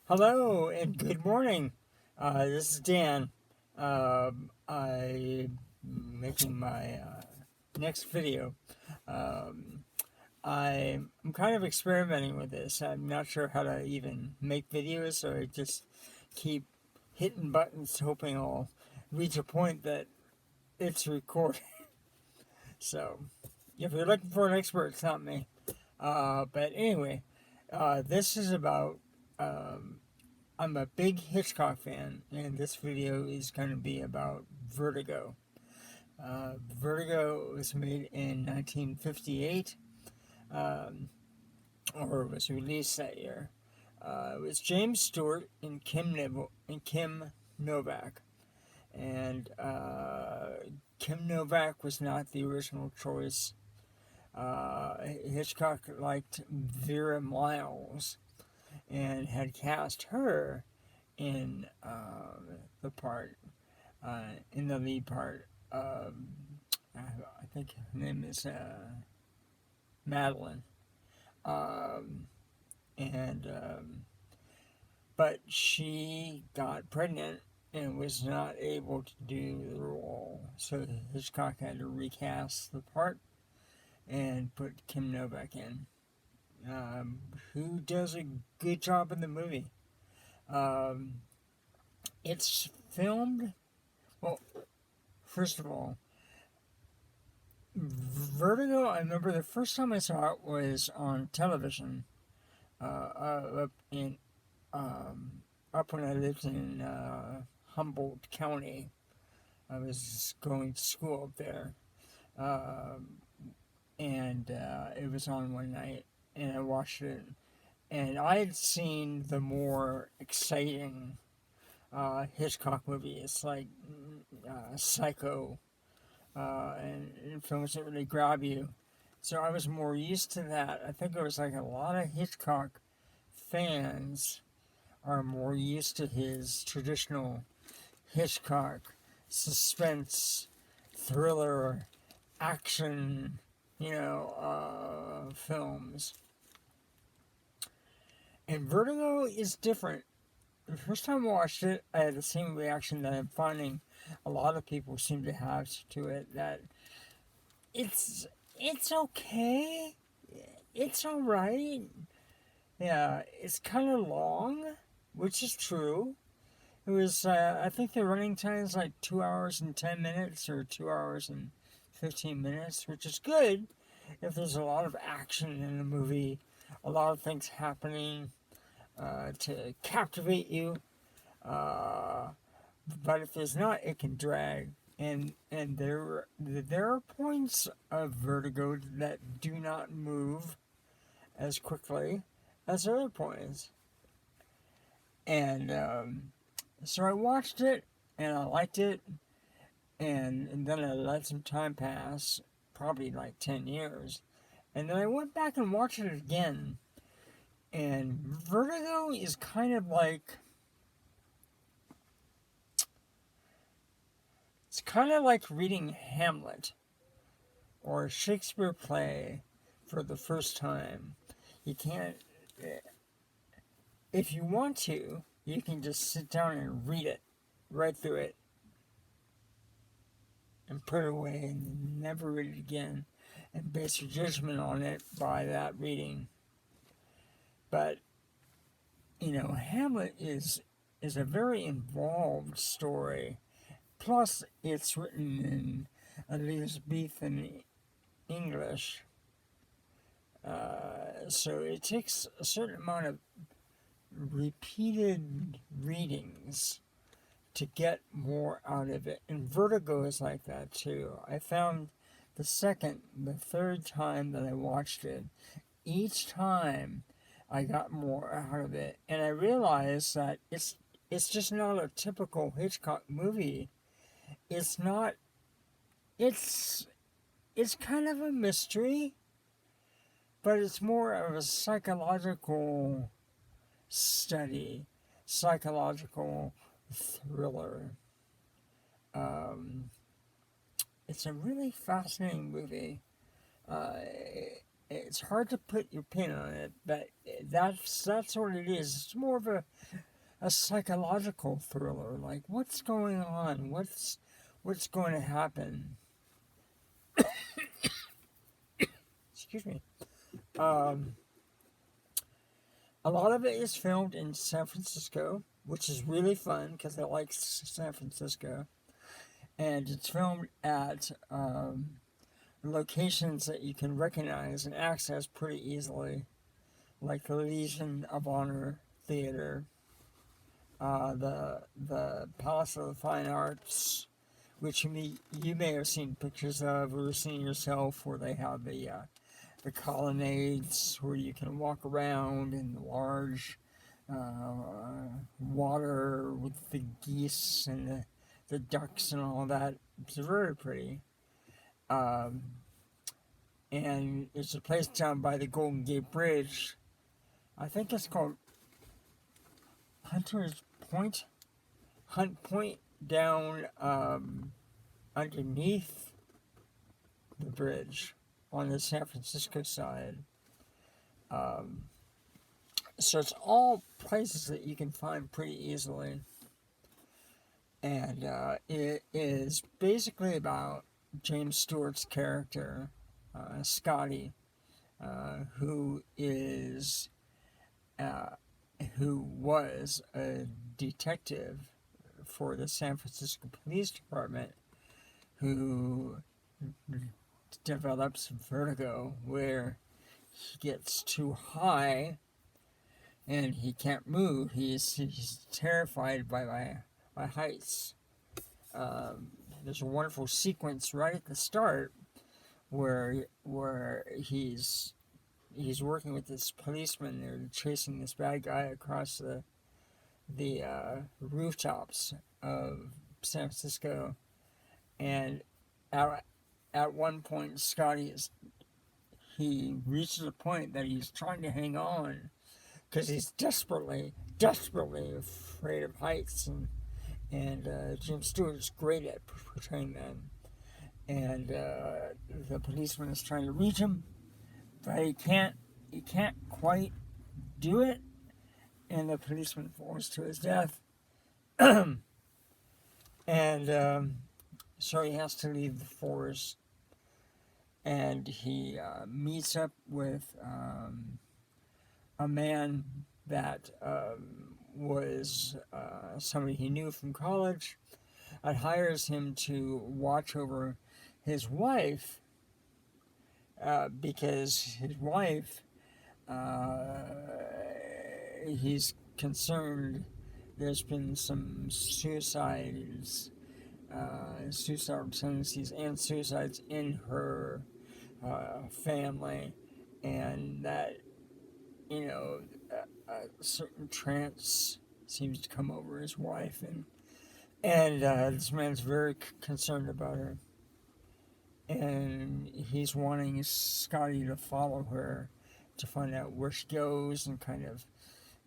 Hello and good morning. This is Dan. I'm making my next video. Um, I'm kind of experimenting with this. I'm not sure how to even make videos, so I just keep hitting buttons, hoping I'll reach a point that it's recording. So, if you're looking for an expert, it's not me. But anyway, this is about um, I'm a big Hitchcock fan, and this video is going to be about Vertigo. Vertigo was made in 1958, um, or was released that year. It was James Stewart and Kim Novak, and Kim Novak was not the original choice. Hitchcock liked Vera Miles and had cast her in the part, in the lead part. I think her name is Madeline. Um, and But she got pregnant and was not able to do the role, so Hitchcock had to recast the part and put Kim Novak in, um, who does a good job in the movie. Um, it's filmed. Well, first of all, Vertigo, I remember the first time I saw it was on television, up in um, up when I lived in Humboldt County. I was going to school up there, um, and it was on one night, and I watched it. And I had seen the more exciting Hitchcock movies like Psycho, and films that really grab you. So I was more used to that. I think it was like a lot of Hitchcock fans are more used to his traditional Hitchcock suspense, thriller, action, films. And Vertigo is different. The first time I watched it, I had the same reaction that I'm finding a lot of people seem to have to it. That it's it's okay. It's all right. Yeah, it's kind of long, which is true. It was. I think the running time is like 2 hours and 10 minutes, or 2 hours and 15 minutes, which is good if there's a lot of action in the movie, a lot of things happening to captivate you. Uh, but if there's not, it can drag. And there are points of Vertigo that do not move as quickly as other points. And so I watched it and I liked it, and then I let some time pass, probably like 10 years. And then I went back and watched it again. And Vertigo is kind of like, it's kind of like reading Hamlet or a Shakespeare play for the first time. You can't, if you want to, you can just sit down and read it, right through it, and put it away and never read it again and base your judgment on it by that reading. But, Hamlet is a very involved story. Plus, it's written in Elizabethan English. So it takes a certain amount of repeated readings to get more out of it. And Vertigo is like that too. I found the third time that I watched it, each time I got more out of it. And I realized that it's just not a typical Hitchcock movie. It's not it's it's kind of a mystery, but it's more of a psychological study, psychological thriller. Um, it's a really fascinating movie. Uh, it's hard to put your pin on it, but that's what it is. It's more of a psychological thriller. Like, what's going on? What's going to happen? Excuse me. Um, a lot of it is filmed in San Francisco, which is really fun because I like San Francisco, and it's filmed at locations that you can recognize and access pretty easily, like the Legion of Honor Theater, the Palace of the Fine Arts, which you may have seen pictures of or seen yourself, where they have the colonnades where you can walk around in the large water with the geese and the ducks and all that. It's very pretty. Um, and it's a place down by the Golden Gate Bridge. I think it's called Hunter's Point. Hunt Point, down underneath the bridge on the San Francisco side. So it's all places that you can find pretty easily. And it is basically about James Stewart's character, Scotty, who is who was a detective for the San Francisco Police Department, who develops vertigo, where he gets too high and he can't move. He's terrified by heights. There's a wonderful sequence right at the start where he's working with this policeman. They're chasing this bad guy across the rooftops of San Francisco, and at one point he reaches a point that he's trying to hang on because he's desperately afraid of heights, and Jim Stewart's great at portraying them. And the policeman is trying to reach him, but he can't quite do it, and the policeman falls to his death. And so he has to leave the forest, and he meets up with a man that was somebody he knew from college, and hires him to watch over his wife, because his wife, he's concerned there's been some suicidal tendencies and suicides in her family, and that, a certain trance seems to come over his wife, and this man's very concerned about her, and he's wanting Scotty to follow her to find out where she goes and kind of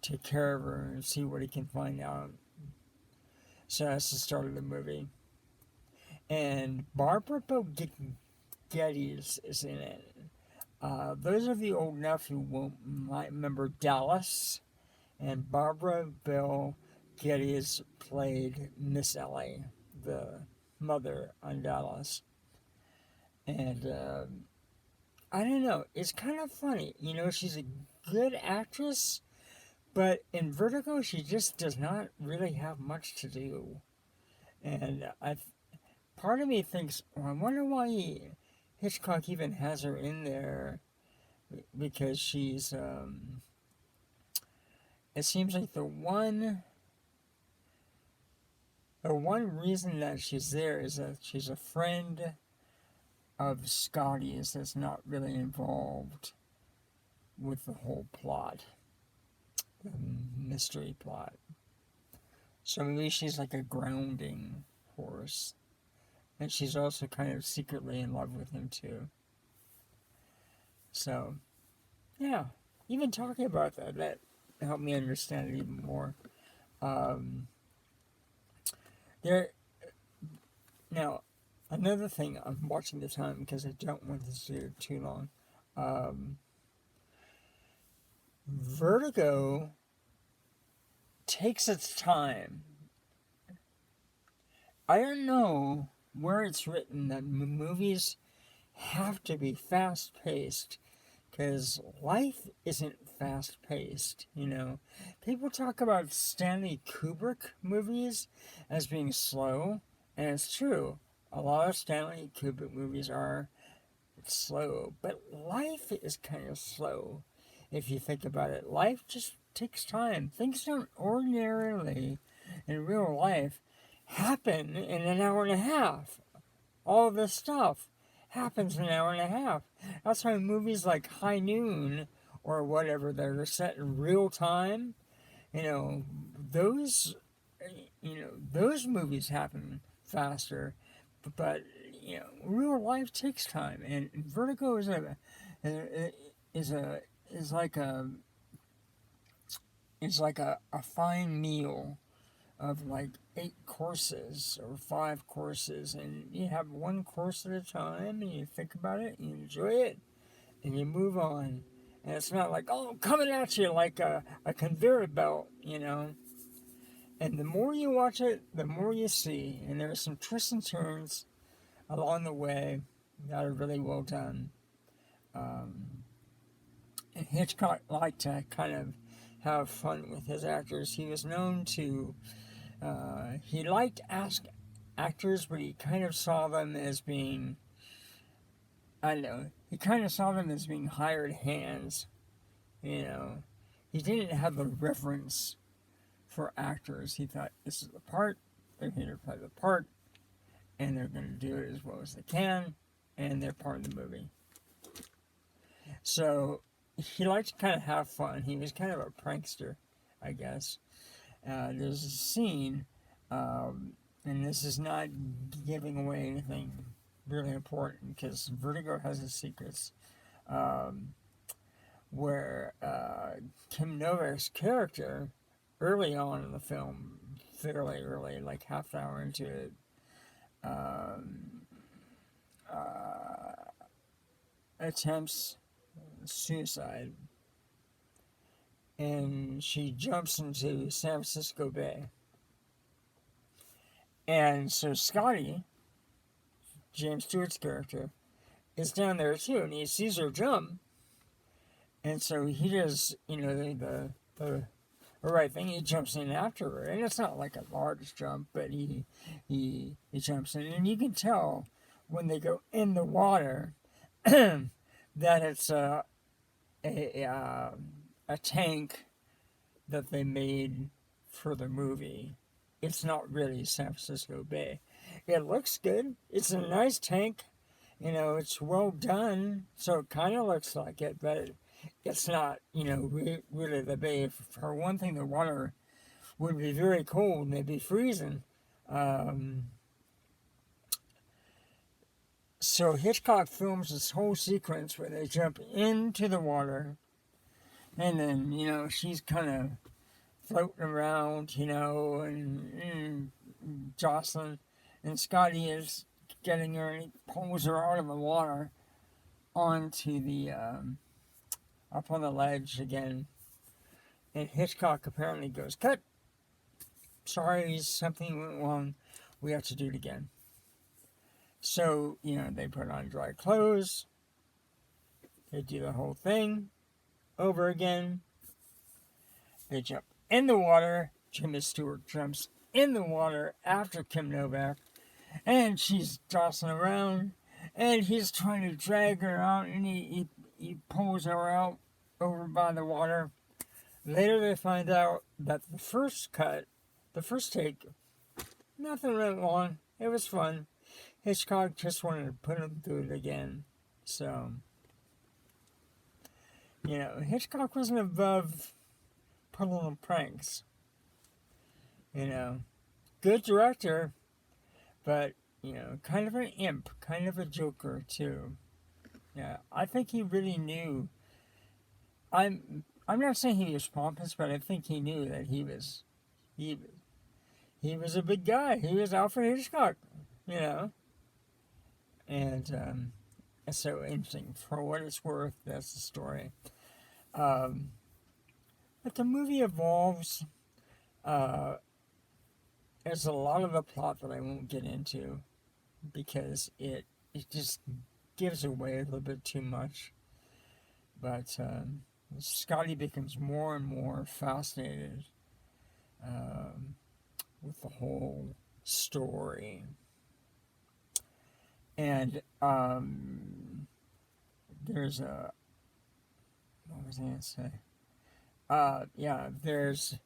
take care of her and see what he can find out. So that's the start of the movie. And Barbara Geddes is in it. Those of you old enough who might remember Dallas, and Barbara Bell Geddes played Miss Ellie, the mother on Dallas. And I don't know, it's kind of funny. She's a good actress, but in Vertigo, she just does not really have much to do. And part of me thinks, well, I wonder why Hitchcock even has her in there, because she's, it seems like the one reason that she's there is that she's a friend of Scotty's that's not really involved with the whole plot, the mystery plot. So maybe she's like a grounding force. And she's also kind of secretly in love with him too. So, yeah, even talking about that helped me understand it even more. Now, another thing, I'm watching the time because I don't want this to do too long. Um, Vertigo takes its time. I don't know where it's written that movies have to be fast paced because life isn't fast paced, you know. People talk about Stanley Kubrick movies as being slow, and it's true. A lot of Stanley Kubrick movies are slow, but life is kind of slow if you think about it. Life just takes time. Things don't ordinarily in real life happen in an hour and a half. All this stuff happens in an hour and a half. That's why movies like High Noon or whatever that are set in real time, you know, those those movies happen faster, but you know, real life takes time, and Vertigo is a is like a is like a fine meal of like 8 courses or 5 courses, and you have one course at a time, and you think about it, and you enjoy it, and you move on. And it's not like, oh, coming at you like a conveyor belt, you know. And the more you watch it, the more you see. And there are some twists and turns along the way that are really well done. Um, and Hitchcock liked to kind of have fun with his actors. He was known to, he liked to ask actors, but he kind of saw them as being, I don't know, he kind of saw them as being hired hands, you know. He didn't have the reverence for actors. He thought, this is the part, they're here to play the part, and they're going to do it as well as they can, and they're part of the movie. So he liked to kind of have fun. He was kind of a prankster, I guess. There's a scene, and this is not giving away anything really important because Vertigo has its secrets, where Kim Novak's character, early on in the film, fairly early, like half an hour into it, attempts suicide, and she jumps into San Francisco Bay. And so Scotty, James Stewart's character, is down there too, and he sees her jump, and so he does, you know, the right thing. He jumps in after her, and it's not like a large jump, but he jumps in, and you can tell when they go in the water that it's a tank that they made for the movie. It's not really San Francisco Bay. It looks good. It's a nice tank. You know, it's well done, so it kind of looks like it, but it's not, you know, really the bay. For one thing, the water would be very cold and they'd be freezing. So Hitchcock films this whole sequence where they jump into the water, and then, you know, she's kind of floating around, you know, and jostling, and Scotty is getting her, and he pulls her out of the water onto the up on the ledge again. And Hitchcock apparently goes, cut. Sorry, something went wrong. We have to do it again. So, you know, they put on dry clothes. They do the whole thing over again. They jump in the water. Jimmy Stewart jumps in the water after Kim Novak. And she's tossing around. And he's trying to drag her out. And he pulls her out over by the water. Later they find out that the first take, nothing went wrong. It was fun. Hitchcock just wanted to put him through it again. So, you know, Hitchcock wasn't above pulling pranks. You know, good director, but, you know, kind of an imp, kind of a joker too. Yeah, I think he really knew. I'm not saying he was pompous, but I think he knew that he was a big guy. He was Alfred Hitchcock, you know. And so interesting. For what it's worth, that's the story. Um, but the movie evolves. Uh, there's a lot of the plot that I won't get into because it just gives away a little bit too much. But Scotty becomes more and more fascinated with the whole story. And there's a, what was I going to say? Yeah, there's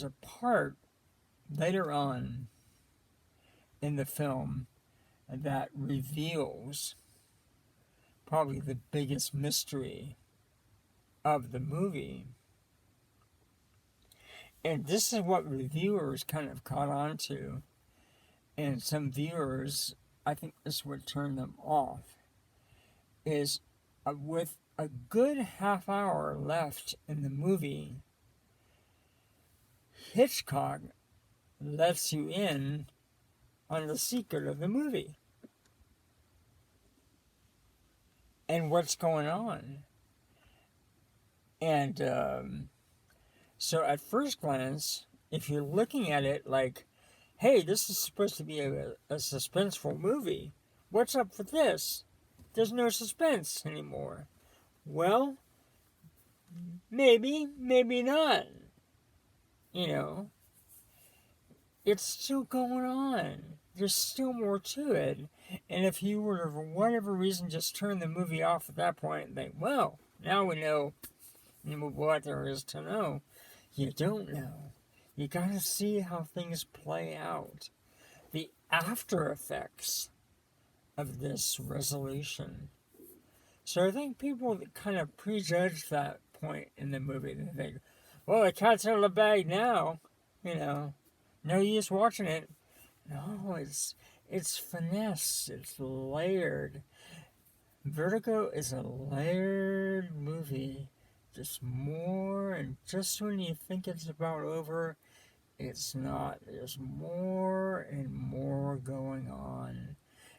a part later on in the film that reveals probably the biggest mystery of the movie. And this is what reviewers kind of caught on to. And some viewers, I think this would turn them off, is with a good half hour left in the movie, Hitchcock lets you in on the secret of the movie and what's going on. And so at first glance, if you're looking at it like, hey, this is supposed to be a suspenseful movie, what's up with this? There's no suspense anymore. Well, maybe, maybe not. You know, it's still going on. There's still more to it. And if you were to, for whatever reason, just turn the movie off at that point and think, well, now we know what there is to know. You don't know. You gotta see how things play out. The after effects of this resolution. So I think people kind of prejudge that point in the movie. They think, well, the cat's out of the bag now. You know, no use watching it. No, it's finesse. It's layered. Vertigo is a layered movie. Just more, and just when you think it's about over, it's not. There's more and more going on.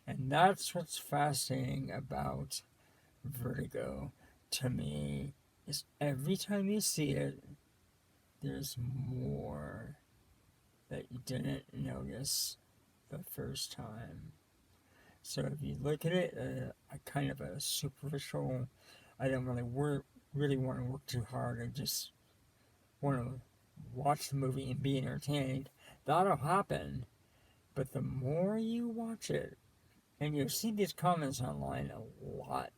And that's what's fascinating about Vertigo to me, is every time you see it, there's more that you didn't notice the first time. So if you look at it, a kind of a superficial, I don't really want to work too hard. I just want to watch the movie and be entertained. That'll happen. But the more you watch it, and you'll see these comments online a lot,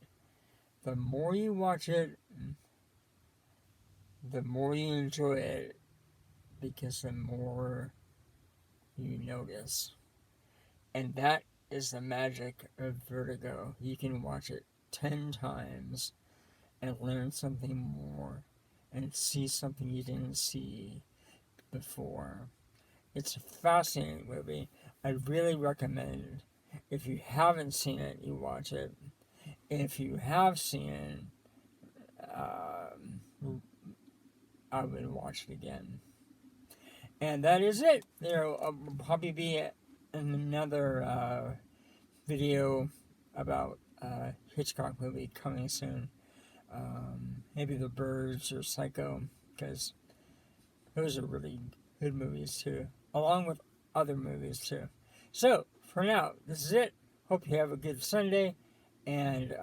the more you watch it, the more you enjoy it, because the more you notice. And that is the magic of Vertigo. You can watch it 10 times and learn something more and see something you didn't see before. It's a fascinating movie. I really recommend it. If you haven't seen it, you watch it. If you have seen it, I would watch it again. And that is it. There will probably be another video about Hitchcock movie coming soon. Maybe The Birds or Psycho, because those are really good movies too, along with other movies too. So, for now, this is it. Hope you have a good Sunday, and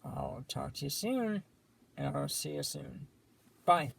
I'll talk to you soon, and I'll see you soon. Bye.